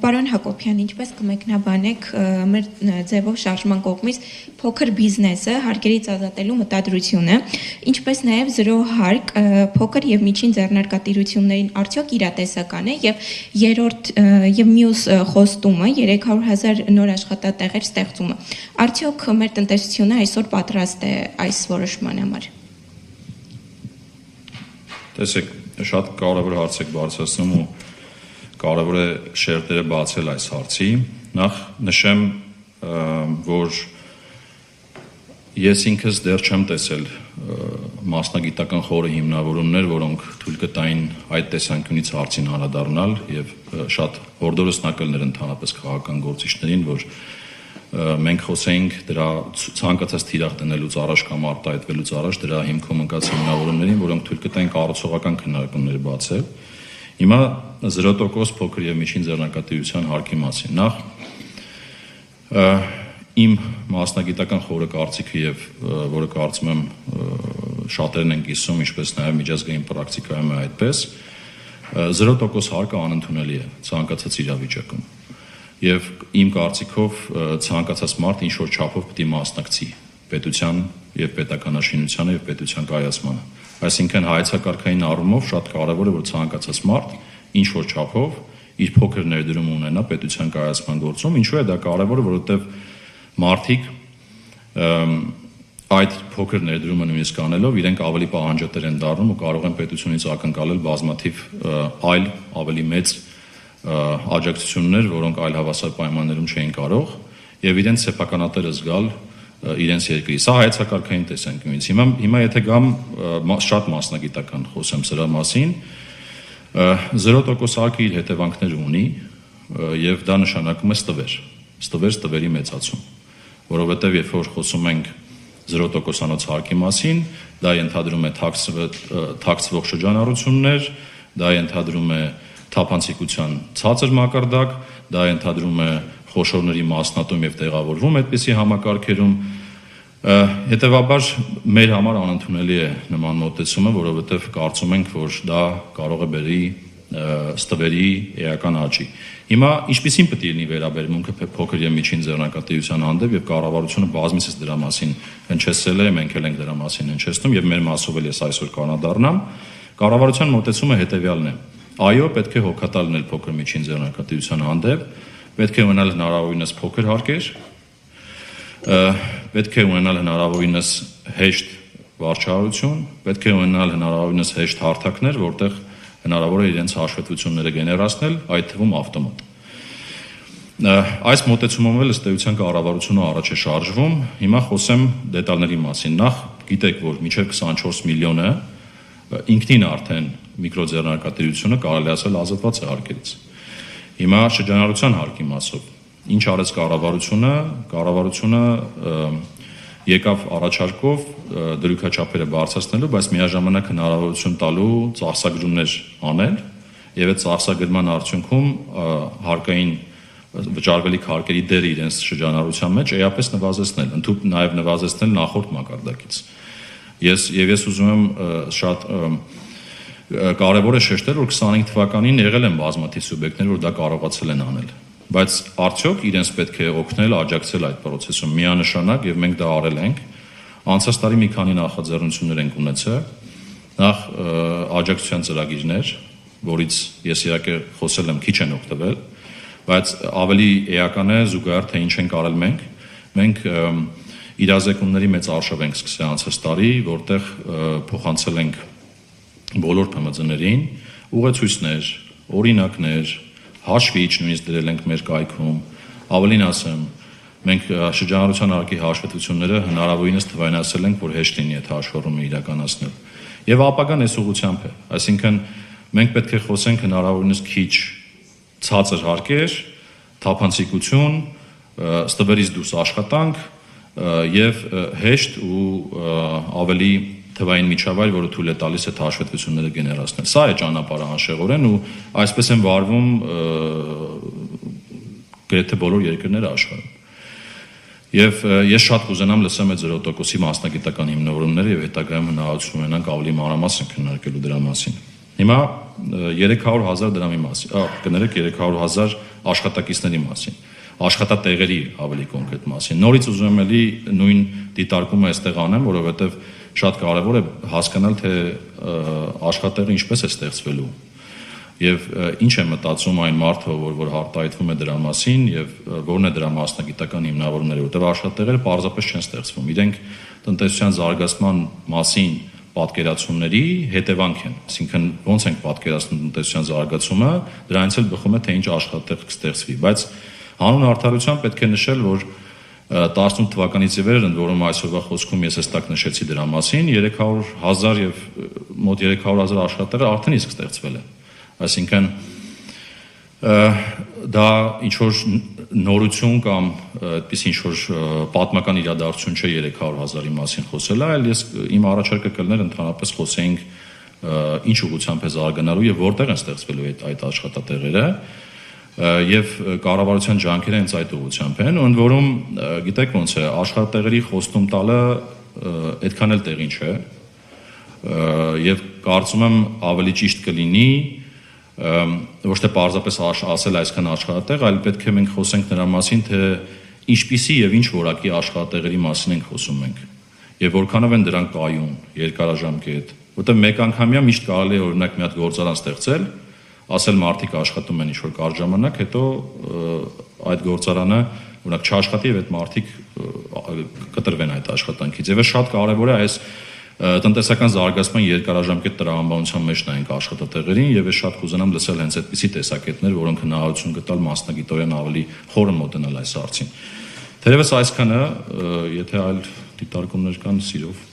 Պարոն Հակոբյան, ինչպես կմեկնաբանեք մեր ձևով շարժման կողմից փոքր բիզնեսը հարկերից ազատելու մտադրությունը, ինչպես նաև զրո հարկ փոքր եւ միջին ձեռնարկատիրություններին արդյոք իրատեսական է եւ երրորդ եւ մյուս խոստումը 300,000 նոր աշխատատեղեր ստեղծումը։ Արդյոք մեր տնտեսությունը այսօր պատրաստ է այս որոշման համար։ Տեսեք, շատ կարևոր հարց եք բարձրացնում ու կարևոր է շերտերը բացել այս հարցի։ Նախ նշեմ, որ ես ինքս դեռ չեմ տեսել մասնագիտական խորը հիմնավորումներ, որոնք թույլ կտային այդ տեսանկյունից հարցին անդրադառնալ եւ շատ հորդորոցնակալներ ընդհանրապես քաղաքական գործիչներին, որ մենք խոսեինք դրա ցանկացած թիրախ դնելուց առաջ կամ արտահայտվելուց առաջ դրա հիմքում ընկած հիմնավորումներին, որոնք թույլ կտային կառուցողական քննարկումներ բացել։ Հիմա 0% փոքր եւ միջին ձեռնարկատիրության հարկի մասին։ Նախ իմ մասնագիտական խորը կարծիքը եւ որը կարծում եմ շատերն են կիսում, ինչպես նաեւ միջազգային պրակտիկայում է այդպես, 0% հարկը անընդունելի է ցանկացած իրավիճակում։ Եվ իմ կարծիքով ցանկացած մարդ ինչ որ չափով պետք է մասնակցի պետության եւ պետականաշինությանը եւ պետության կայացմանը։ Այսինքն հայեցակարգային առումով շատ կարեւոր է, որ ցանկացած մարդ ինչ որ չափով իր փոքր ներդրում ունենա պետության կայացման գործում։ Ինչու է դա կարեւոր, որովհետեւ մարդիկ այդ փոքր ներդրումը նույնիսկ անելով իրենք ավելի պահանջատեր են դառնում ու կարող են պետությունից ակնկալել բազմաթիվ այլ ավելի մեծ աջակցություններ, որոնք այլ հավասար պայմաններում չէին կարող եւ իրենց սեփականատերը զգալ իրենց երկրի։ Սա հայեցակարգային տեսանկյունից։ Հիմա եթե գամ շատ մասնագիտական խոսեմ սրա մասին, 0% հարկը իր հետևանքները ունի եւ դա նշանակում է ստվերի մեծացում, որովհետեւ երբ որ խոսում ենք 0%-անոց հարկի մասին, դա ենթադրում է թաքցվող շրջանառություններ, դա ենթադրում է թափանցիկության ցածր մակարդակ, դա ենթադրում է խոշորների մասնատում եւ տեղավորվում այդպիսի համակարգերում։ Հետևաբար մեր համար անընդունելի է նման մոտեցումը, որովհետեւ կարծում ենք, որ դա կարող է բերի ստվերի էական աճի։ Հիմա ինչպիսին պետք է լինի վերաբերմունքը փոքր եւ միջին ձեռնարկատիրության հանդեպ եւ կառավարությունը բազմիցս դրա մասին հնչեցել է, մենք էլ ենք դրա մասին հնչեցնում եւ մեր մասով էլ ես այսօր կանադառնամ։ Կառավարության մոտեցումը հետեւյալն է. Այո, պետք է հոգատար լինել փոքր միջին ձեռնարկատիրության հանդեպ, պետք է ունենալ հնարավորինս փոքր հարկեր, պետք է ունենալ հնարավորինս հեշտ վարչահարություն, պետք է ունենալ հնարավորինս հեշտ հարթակներ, որտեղ հնարավոր է իրենց հաշվետվությունները գեներացնել, այդ թվում ավտոմատ։ Այս մոտեցումով էլ ըստ էության կառավարությունը առաջ է շարժվում։ Հիմա խոսեմ դետալների մասին։ Նախ գիտեք, որ մինչև 24 միլիոնը ինքնին արդեն միկրոձեռնարկատիրությունը կարելի ասել ազատված է հարկերից։ Հիմա շրջանառության հարկի մասով ինչ արեց կառավարությունը եկավ առաջարկով դրույքաչափերը բարձրացնելու, բայց միաժամանակ հնարավորություն տալու ծախսագրումներ անել եւ այդ ծախսագրման արդյունքում հարկային վճարվելիք հարկերի դերը իրենց շրջանառության մեջ էապես նվազեցնել, ընդհանուր նաեւ նվազեցնել նախորդ մակարդակից։ Ես ուզում եմ շատ կարևոր է շեշտել, որ 25 թվականին եղել են բազմաթիվ սուբյեկտներ, որ դա կարողացել են անել։ Բայց արդյոք իրենց պետք է օգնել, աջակցել այդ process-ում միանշանակ եւ մենք դա արել ենք։ Անցած տարի մի քանի նախաձեռնություններ ենք ունեցել։ Նախ աջակցության ծրագիրներ, որից ես իհարկե խոսել եմ, քիչ են օգտվել, բայց ավելի էական է զուգահեռ թե ինչ ենք արել մենք։ Մենք իրազեկումների մեծ արշավ ենք սկսել անցած տարի, որտեղ փոխանցել ենք բոլոր ՓՄԶ-ներին ուղեցույցներ, օրինակներ, հաշվիչ նույնիսկ դրել ենք մեր կայքում, ավելին ասեմ, մենք շրջանառության հարկի հաշվետվությունները հնարավորինս թվայնացրել ենք, որ հեշտ լինի այդ հաշվառումը իրականացնել։ Եվ ապագան այս ուղղությամբ է, այսինքն մենք պետք է խոսենք հնարավորինս քիչ ցածր հարկեր, թափանցիկություն, ստվերից դուրս աշխատանք եւ հեշտ ու ավելի թվային միջավայր, որը թույլ է տալիս այդ հաշվետվությունները գեներացնել։ Սա է ճանապարհը անշեղորեն ու այսպես են վարվում գրեթե բոլոր երկրները աշխարհում։ Եվ ես շատ կուզենամ լսեմ այդ 0%-ի մասնագիտական հիմնավորումները եւ հետագայում հնարավորություն ունենանք ավելի մանրամասն քննարկելու դրա մասին։ Հիմա 300,000 դրամի մասին, կներեք 300,000 աշխատակիցների մասին, աշխատատեղերի ավելի կոնկրետ մասին։ Նորից ուզում եմ էլի նույն դիտարկումը այստեղ անեմ, որովհետև շատ կարևոր է հասկանալ, թե աշխատատեղը ինչպես է ստեղծվելու եւ ինչ է մտածում այն մարդը, որ արտահայտվում է դրա մասին եւ որն է դրա մասնագիտական հիմնավորումները, որտեղ աշխատատեղերը պարզապես չեն ստեղծվում։ Իրենք տնտեսության զարգացման մասին պատկերացումների հետևանք են, այսինքն ոնց ենք պատկերացնում տնտեսության զարգացումը, դրանից էլ բխում է թե ինչ աշխատատեղ կստեղծվի, բայց հանուն արդարության պետք է նշել, որ 18 թվականից ի վեր, ընդ որում այսօրվա խոսքում ես հստակ նշեցի դրա մասին, 300,000 եւ մոտ 300,000 աշխատատեղը արդեն իսկ ստեղծվել է, այսինքն դա ինչ որ նորություն կամ այդպես ինչ որ պատմական իրադարձություն չէ 300,000-ի մասին խոսելը, այլ ես իմ առաջարկը կլներ ընդհանրապես խոսեինք ինչ ուղղությամբ է զարգանալու եւ որտեղ են ստեղծվելու այդ աշխատատեղերը եւ կառավարության ջանքերը հենց այդ ուղղությամբ են, ընդ որում գիտեք ոնց է աշխատատեղերի խոստում տալը այդքան էլ տեղին չէ եւ կարծում եմ ավելի ճիշտ կլինի ոչ թե պարզապես ասել այսքան աշխատատեղ, այլ պետք է մենք խոսենք նրա մասին, թե ինչպիսի եւ ինչ որակի աշխատատեղերի մասին ենք խոսում մենք եւ որքանով են դրանք կայուն, երկարաժամկետ, որտեղ մեկ անգամյա միշտ կարելի է օրինակ մի հատ գործարան ստեղծել, ասել մարդիկ աշխատում են ինչ-որ կարճ ժամանակ, հետո այդ գործարանը օրինակ չաշխատի եւ այդ մարդիկ կտրվեն այդ աշխատանքից։ Եվ շատ կարեւոր է այս տնտեսական զարգացման երկարաժամկետ տրամաբանության մեջ նայենք աշխատատեղերին եւ ես շատ կուզենամ լսել հենց այդպիսի տեսակետներ, որոնք հնարավորություն կտալ մասնագիտորեն ավելի խորը մոտենալ այս հարցին։ Թերևս այսքանը, եթե այլ դիտարկումներ կան, սիրով